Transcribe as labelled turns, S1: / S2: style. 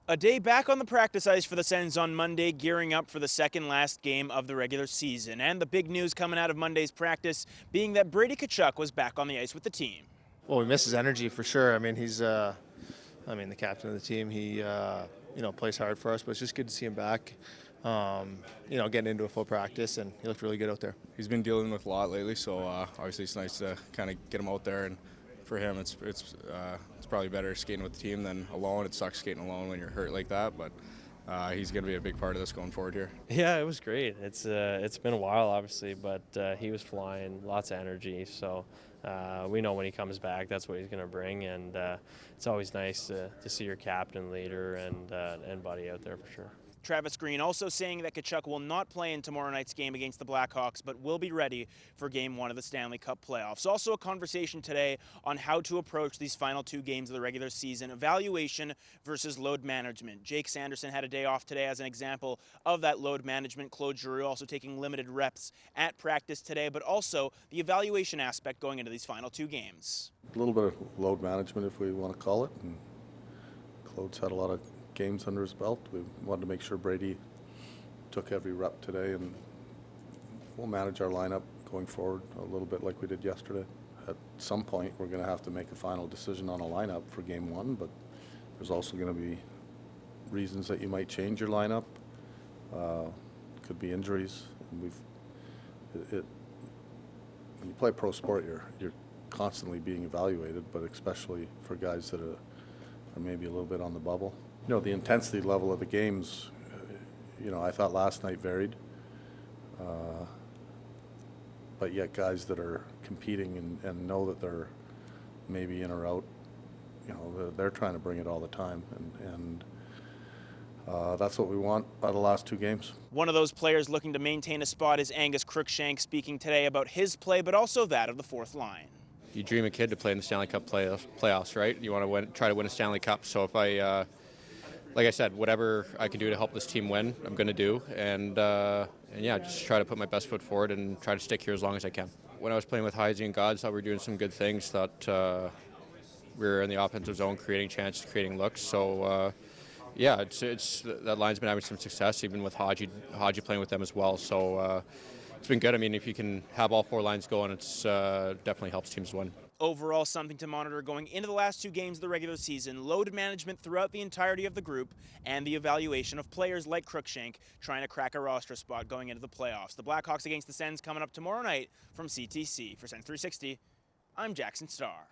S1: A day back on the practice ice for the Sens on Monday, gearing up for the second last game of the regular season. And the big news coming out of Monday's practice being that Brady Tkachuk was back on the ice with the team.
S2: Well, we miss his energy for sure. I mean, he's, the captain of the team. He, plays hard for us, but it's just good to see him back. Getting into a full practice, and he looked really good out there.
S3: He's been dealing with a lot lately, so obviously it's nice to kind of get him out there. And for him, it's probably better skating with the team than alone. It sucks skating alone when you're hurt like that, but he's going to be a big part of this going forward here.
S4: Yeah, it was great. It's been a while, obviously, but he was flying, lots of energy. So we know when he comes back, that's what he's going to bring, and it's always nice to see your captain, leader, and buddy out there for sure.
S1: Travis Green also saying that Tkachuk will not play in tomorrow night's game against the Blackhawks, but will be ready for Game 1 of the Stanley Cup playoffs. Also a conversation today on how to approach these final two games of the regular season, evaluation versus load management. Jake Sanderson had a day off today as an example of that load management. Claude Giroux also taking limited reps at practice today, but also the evaluation aspect going into these final two games.
S5: A little bit of load management, if we want to call it. And Claude's had a lot of games under his belt. We wanted to make sure Brady took every rep today, and we'll manage our lineup going forward a little bit like we did yesterday. At some point, we're going to have to make a final decision on a lineup for Game 1, but there's also going to be reasons that you might change your lineup. Could be injuries. And when you play pro sport, you're constantly being evaluated, but especially for guys that are maybe a little bit on the bubble. The intensity level of the games, I thought last night varied. But yet guys that are competing and know that they're maybe in or out, they're trying to bring it all the time. And that's what we want out of the last two games.
S1: One of those players looking to maintain a spot is Angus Crookshank, speaking today about his play, but also that of the fourth line.
S6: You dream a kid to play in the Stanley Cup playoffs, right? You want to try to win a Stanley Cup. So if I, like I said, whatever I can do to help this team win, I'm going to do. And just try to put my best foot forward and try to stick here as long as I can. When I was playing with Heisey and Gods, thought we were doing some good things. Thought we were in the offensive zone, creating chances, creating looks. So it's that line's been having some success, even with Haji playing with them as well. So. It's been good. I mean, if you can have all four lines going, it's definitely helps teams win.
S1: Overall, something to monitor going into the last two games of the regular season, load management throughout the entirety of the group, and the evaluation of players like Crookshank trying to crack a roster spot going into the playoffs. The Blackhawks against the Sens coming up tomorrow night from CTC. For Sens 360, I'm Jackson Starr.